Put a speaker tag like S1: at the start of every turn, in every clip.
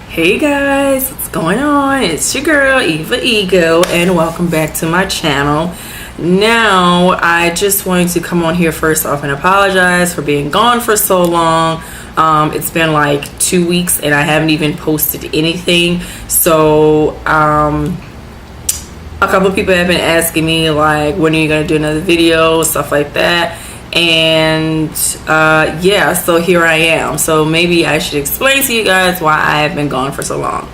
S1: Hey guys, what's going on? It's your girl ItsEvaEgo and welcome back to my channel. Now I just wanted to come on here first off and apologize for being gone for so long. It's been like 2 weeks and I haven't even posted anything. So a couple of people have been asking me like, when are you gonna do another video, stuff like that. And yeah, so here I am. So maybe I should explain to you guys why I have been gone for so long.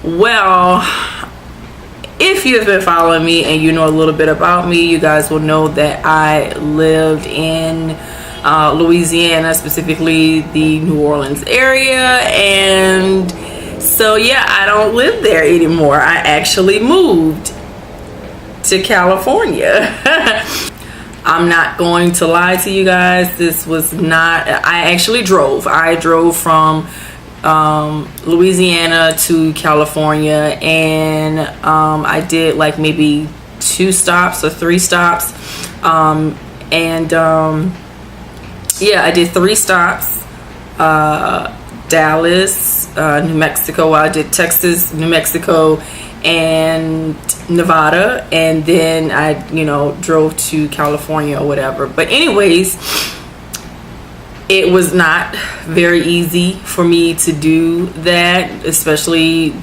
S1: Well, if you have been following me and you know a little bit about me, you guys will know that I lived in Louisiana, specifically the New Orleans area. And so yeah, I don't live there anymore. I actually moved to California. I'm not going to lie to you guys. This was not, I actually drove. I drove from Louisiana to California, and I did like maybe 2 stops or 3 stops. Yeah, I did 3 stops. Dallas, New Mexico. I did Texas, New Mexico, and Nevada, and then I drove to California or whatever. But anyways, it was not very easy for me to do that, especially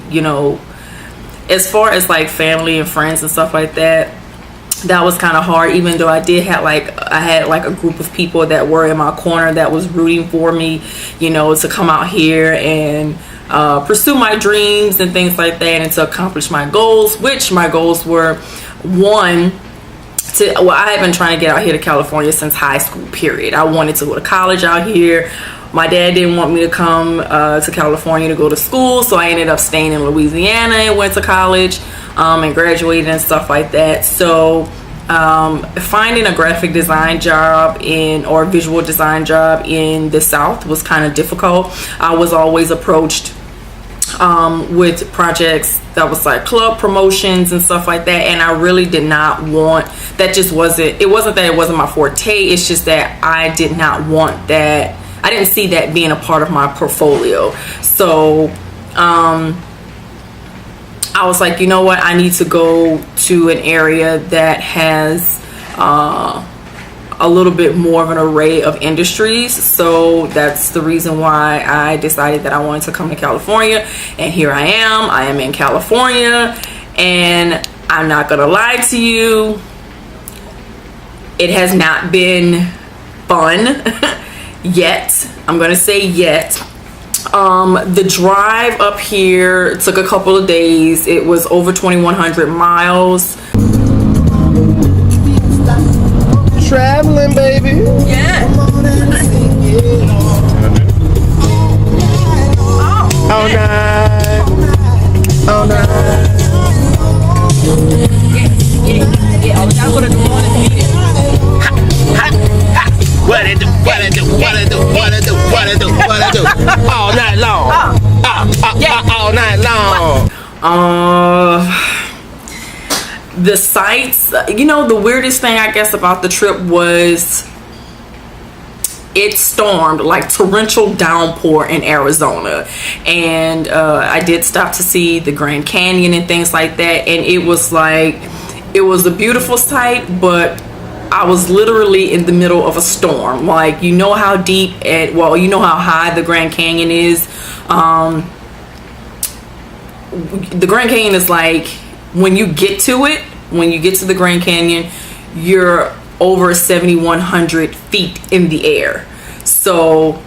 S1: as far as like family and friends and stuff like that. That was kind of hard, even though I had like a group of people that were in my corner that was rooting for me, to come out here and pursue my dreams and things like that, and to accomplish my goals, which my goals were, one, I have been trying to get out here to California since high school, period. I wanted to go to college out here. My dad didn't want me to come to California to go to school, so I ended up staying in Louisiana and went to college and graduated and stuff like that. So finding a graphic design job or visual design job in the South was kind of difficult. I was always approached with projects that was like club promotions and stuff like that, and I really did not want that. It wasn't that it wasn't my forte, it's just that I did not want that. I didn't see that being a part of my portfolio. So I was like, you know what, I need to go to an area that has a little bit more of an array of industries. So that's the reason why I decided that I wanted to come to California, and here I am in California. And I'm not gonna lie to you, it has not been fun yet. I'm gonna say yet. The drive up here took a couple of days. It was over 2,100 miles.
S2: Traveling, baby.
S1: Yeah.
S2: All night. All night.
S1: Yeah. I got to the morning meeting.
S2: What it do? What it do? What it do? What it do? What it do? What it do? All night long. All night long.
S1: The sights, the weirdest thing I guess about the trip was it stormed, like torrential downpour in Arizona, and I did stop to see the Grand Canyon and things like that, and it was a beautiful sight, but I was literally in the middle of a storm. Like, how deep how high the Grand Canyon is. The Grand Canyon is like, when you get to the Grand Canyon, you're over 7,100 feet in the air. So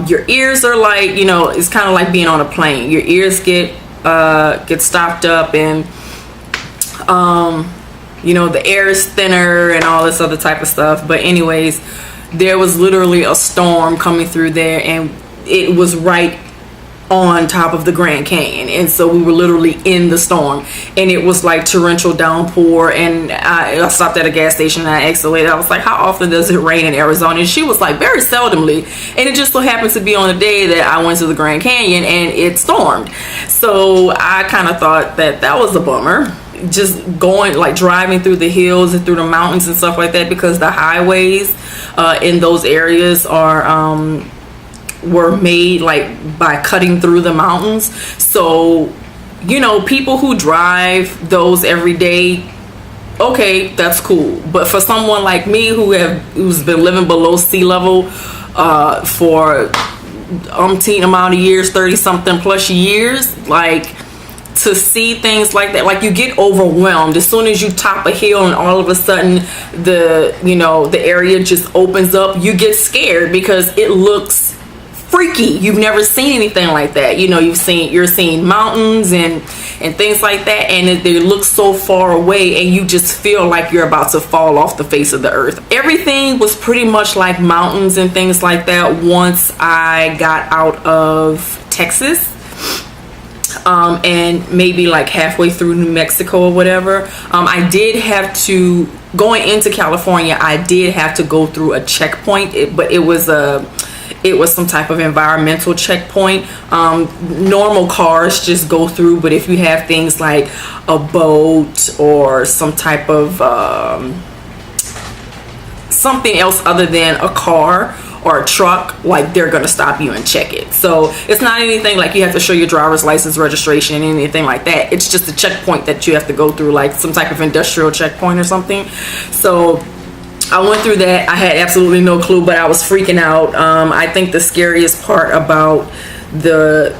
S1: your ears are like, it's kind of like being on a plane. Your ears get stopped up, and the air is thinner and all this other type of stuff. But anyways, there was literally a storm coming through there, and it was right on top of the Grand Canyon, and so we were literally in the storm, and it was like torrential downpour. And I stopped at a gas station and I asked the lady, I was like, how often does it rain in Arizona? And she was like, very seldomly. And it just so happened to be on the day that I went to the Grand Canyon and it stormed. So I kind of thought that was a bummer, just driving through the hills and through the mountains and stuff like that, because the highways in those areas are were made like by cutting through the mountains. So, you know, people who drive those every day, okay, that's cool. But for someone like me who's been living below sea level for umpteen amount of years, 30 something plus years, like, to see things like that, like, you get overwhelmed as soon as you top a hill and all of a sudden the area just opens up. You get scared because it looks freaky. You've never seen anything like that. You know, you're seeing mountains and things like that, and they look so far away, and you just feel like you're about to fall off the face of the earth. Everything was pretty much like mountains and things like that once I got out of Texas. And maybe like halfway through New Mexico or whatever. I did have to, going into California, I did have to go through a checkpoint, but it was some type of environmental checkpoint. Normal cars just go through, but if you have things like a boat or some type of something else other than a car or a truck, like, they're gonna stop you and check it. So it's not anything like you have to show your driver's license, registration, and anything like that. It's just a checkpoint that you have to go through, like some type of industrial checkpoint or something. So I went through that. I had absolutely no clue, but I was freaking out. I think the scariest part about the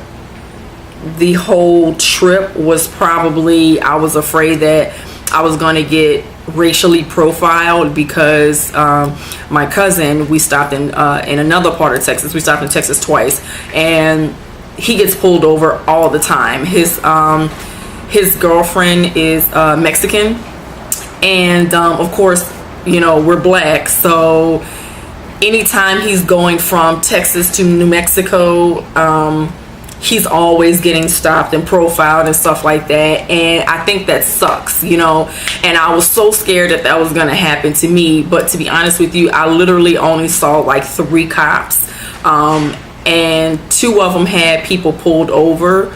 S1: whole trip was probably, I was afraid that I was going to get racially profiled because my cousin, we stopped in another part of Texas. We stopped in Texas twice, and he gets pulled over all the time. His girlfriend is Mexican, and of course, you know, we're black, so anytime he's going from Texas to New Mexico, he's always getting stopped and profiled and stuff like that, and I think that sucks, you know. And I was so scared that was gonna happen to me, but to be honest with you, I literally only saw like 3 cops, and 2 of them had people pulled over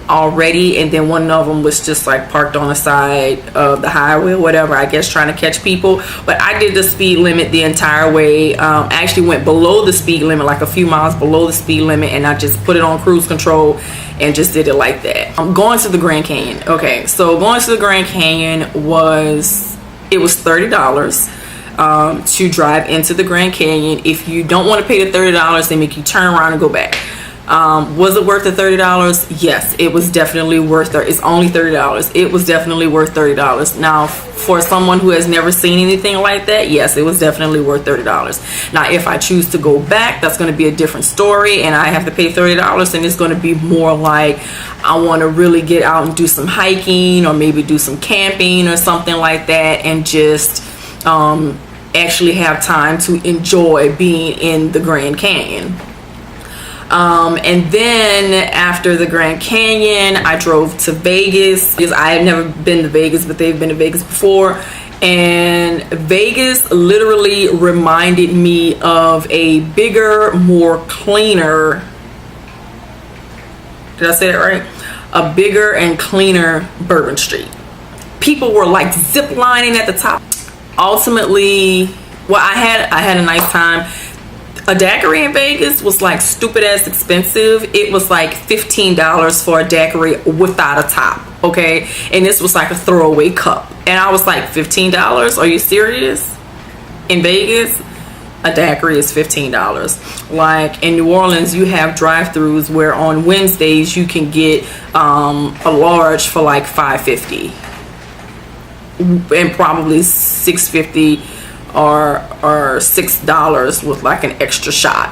S1: already, and then one of them was just like parked on the side of the highway or whatever, I guess trying to catch people. But I did the speed limit the entire way. I actually went below the speed limit, like a few miles below the speed limit, and I just put it on cruise control and just did it like that. I'm going to the Grand Canyon. Okay, so going to the Grand Canyon was $30 to drive into the Grand Canyon. If you don't want to pay the $30, they make you turn around and go back. Was it worth the $30? Yes, it was definitely worth it. It's only $30. It was definitely worth $30. Now, for someone who has never seen anything like that, yes, it was definitely worth $30. Now, if I choose to go back, that's going to be a different story, and I have to pay $30, and it's going to be more like I want to really get out and do some hiking, or maybe do some camping or something like that, and just actually have time to enjoy being in the Grand Canyon. And then after the Grand Canyon, I drove to Vegas, because I had never been to Vegas, but they've been to Vegas before. And Vegas literally reminded me of a bigger, more cleaner, did I say that right? A bigger and cleaner Bourbon Street. People were like zip lining at the top. Ultimately, well, I had a nice time. A daiquiri in Vegas was like stupid ass expensive. It was like $15 for a daiquiri without a top, okay? And this was like a throwaway cup. And I was like, $15? Are you serious? In Vegas, a daiquiri is $15. Like in New Orleans, you have drive-thrus where on Wednesdays you can get a large for like $5.50 and probably $6.50 or $6 with like an extra shot.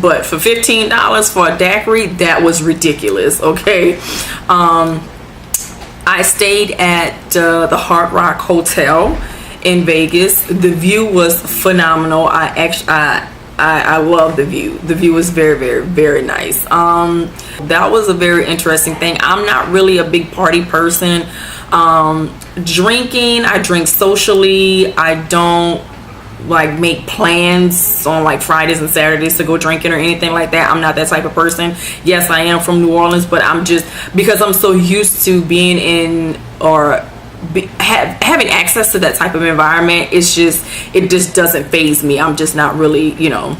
S1: But for $15 for a daiquiri, that was ridiculous, okay? I stayed at the Hard Rock Hotel in Vegas. The view was phenomenal. I love the view. The view was very, very, very nice. That was a very interesting thing. I'm not really a big party person. Drinking, I drink socially. I don't like make plans on like Fridays and Saturdays to go drinking or anything like that. I'm not that type of person. Yes, I am from New Orleans, but I'm just, because I'm so used to being in or having access to that type of environment, it just doesn't faze me. I'm just not really, you know,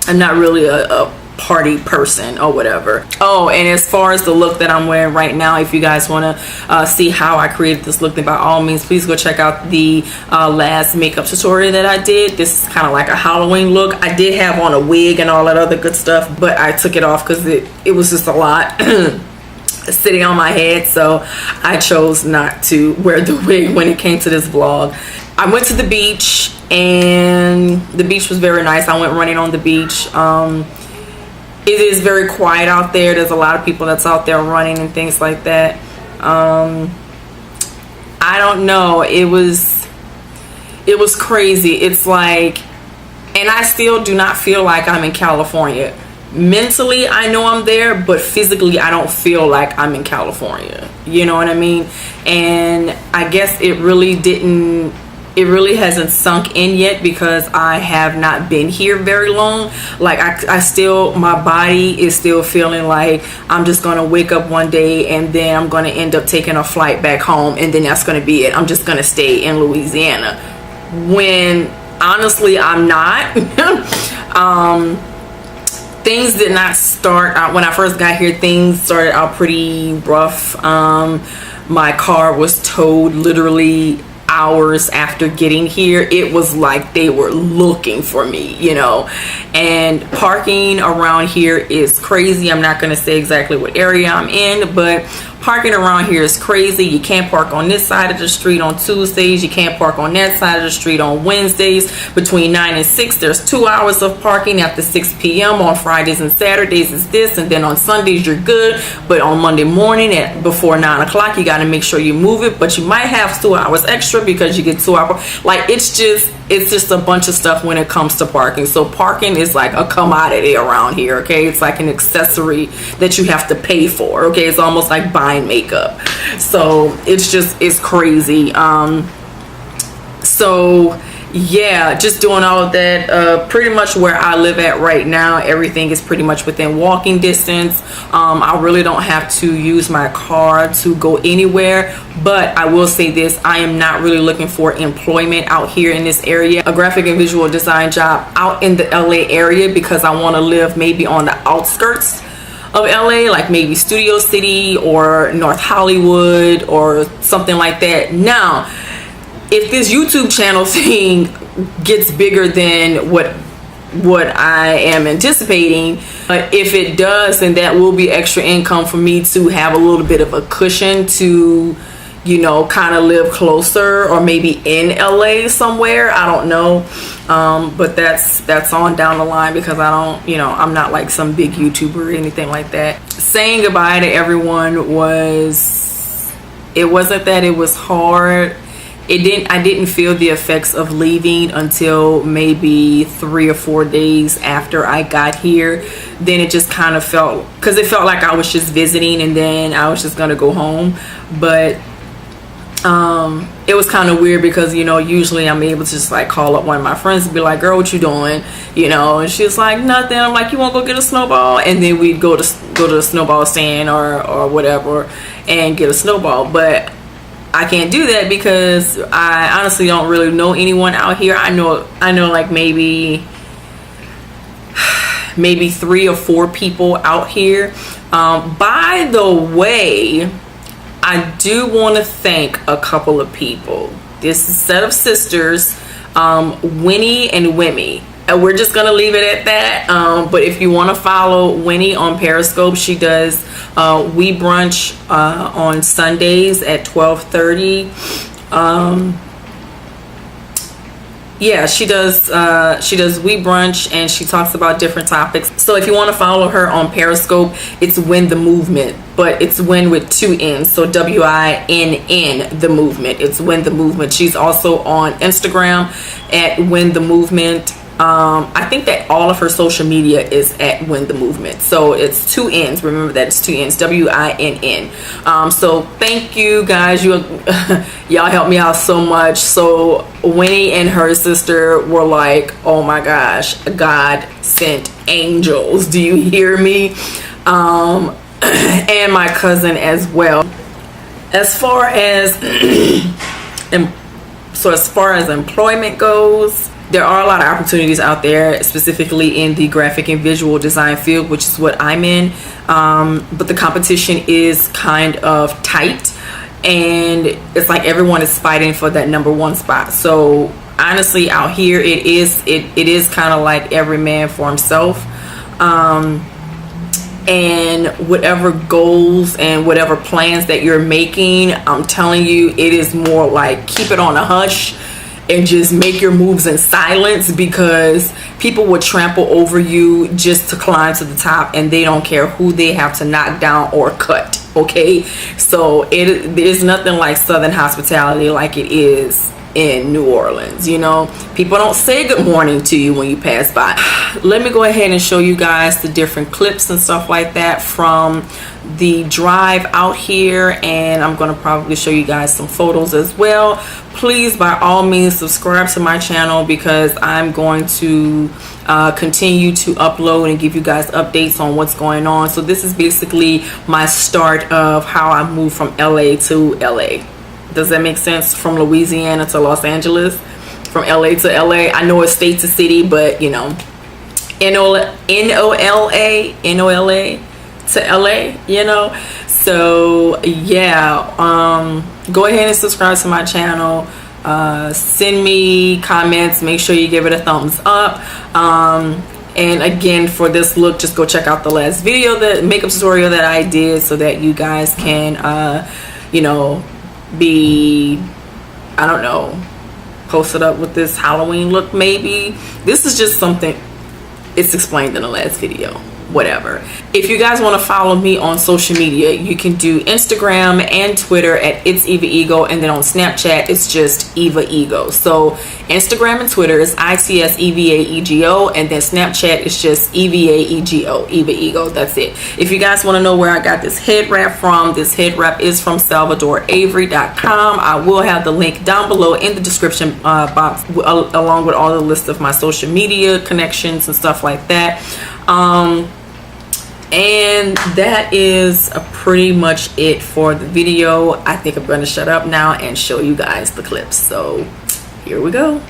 S1: I'm not really a party person or whatever. Oh, and as far as the look that I'm wearing right now, if you guys want to see how I created this look, then by all means please go check out the last makeup tutorial that I did. This is kind of like a Halloween look. I did have on a wig and all that other good stuff, but I took it off because it was just a lot sitting on my head, so I chose not to wear the wig when it came to this vlog. I went to the beach, and the beach was very nice. I went running on the beach. It is very quiet out there. There's a lot of people that's out there running and things like that. I don't know. It was crazy. It's like, and I still do not feel like I'm in California. Mentally, I know I'm there, but physically, I don't feel like I'm in California. You know what I mean? And I guess it really hasn't sunk in yet because I have not been here very long. Like I still, my body is still feeling like I'm just gonna wake up one day and then I'm gonna end up taking a flight back home, and then that's gonna be it. I'm just gonna stay in Louisiana, when honestly I'm not. Things did not start out when I first got here. Things started out pretty rough. My car was towed literally hours after getting here. It was like they were looking for me, you know. And parking around here is crazy. I'm not going to say exactly what area I'm in, but parking around here is crazy. You can't park on this side of the street on Tuesdays. You can't park on that side of the street on Wednesdays. Between 9 and 6, there's 2 hours of parking. After 6 p.m. on Fridays and Saturdays is this, and then on Sundays you're good. But on Monday morning at before 9 o'clock, you got to make sure you move it. But you might have 2 hours extra because you get 2 hours. Like it's just a bunch of stuff when it comes to parking. So parking is like a commodity around here. Okay, it's like an accessory that you have to pay for. Okay, it's almost like buying makeup. So it's crazy. So yeah, just doing all of that. Pretty much where I live at right now, everything is pretty much within walking distance. I really don't have to use my car to go anywhere, but I will say this: I am not really looking for employment out here in this area, a graphic and visual design job out in the LA area, because I want to live maybe on the outskirts of LA, like maybe Studio City or North Hollywood or something like that. Now, if this YouTube channel thing gets bigger than what I am anticipating, if it does, then that will be extra income for me to have a little bit of a cushion to, you know, kind of live closer, or maybe in LA somewhere. I don't know. But that's on down the line, because I don't, you know, I'm not like some big YouTuber or anything like that. Saying goodbye to everyone it wasn't that it was hard. I didn't feel the effects of leaving until maybe 3 or 4 days after I got here. Then it just kind of felt, because it felt like I was just visiting and then I was just gonna go home. But it was kind of weird because, you know, usually I'm able to just like call up one of my friends and be like, girl, what you doing? You know, and she's like, nothing. I'm like, you want to go get a snowball? And then we'd go to the snowball stand or whatever and get a snowball. But I can't do that because I honestly don't really know anyone out here. I know like maybe 3 or 4 people out here. By the way, I do want to thank a couple of people. This is a set of sisters, Winnie and Wimmy. We're just gonna leave it at that. But if you want to follow Winnie on Periscope, she does We Brunch on Sundays at 12:30. Yeah, she does We Brunch, and she talks about different topics. So if you want to follow her on Periscope, it's Win the Movement, but it's Win with 2 N's, so WINN the Movement. It's Win the Movement. She's also on Instagram at Win the Movement. I think that all of her social media is at Win the Movement. So it's 2 N's. Remember that it's 2 N's. WINN. So thank you guys. Y'all helped me out so much. So Winnie and her sister were like, oh my gosh, God sent angels. Do you hear me? And my cousin as well. As far as employment goes, there are a lot of opportunities out there, specifically in the graphic and visual design field, which is what I'm in. But the competition is kind of tight, and it's like everyone is fighting for that #1 spot. So honestly, out here, it is kind of like every man for himself. And whatever goals and whatever plans that you're making, I'm telling you, it is more like keep it on a hush and just make your moves in silence, because people will trample over you just to climb to the top, and they don't care who they have to knock down or cut. Okay, so there's nothing like Southern hospitality like it is in New Orleans. You know, people don't say good morning to you when you pass by. Let me go ahead and show you guys the different clips and stuff like that from the drive out here, and I'm going to probably show you guys some photos as well. Please, by all means, subscribe to my channel, because I'm going to continue to upload and give you guys updates on what's going on. So this is basically my start of how I moved from LA to LA. Does that make sense? From Louisiana to Los Angeles, from LA to LA. I know it's state to city, but you know, NOLA to LA, you know. So yeah, go ahead and subscribe to my channel. Send me comments. Make sure you give it a thumbs up. And again, for this look, just go check out the last video, the makeup tutorial that I did, so that you guys can you know, be, I don't know, posted up with this Halloween look. Maybe this is just something, it's explained in the last video, whatever. If you guys want to follow me on social media, you can do Instagram and Twitter at ItsEvaEgo, and then on Snapchat it's just ItsEvaEgo. So Instagram and Twitter is ItsEvaEgo, and then Snapchat is just EvaEgo. That's it. If you guys want to know where I got this head wrap from, this head wrap is from SalvadorAvery.com. I will have the link down below in the description box, along with all the list of my social media connections and stuff like that. And that is pretty much it for the video. I think I'm going to shut up now and show you guys the clips. So here we go.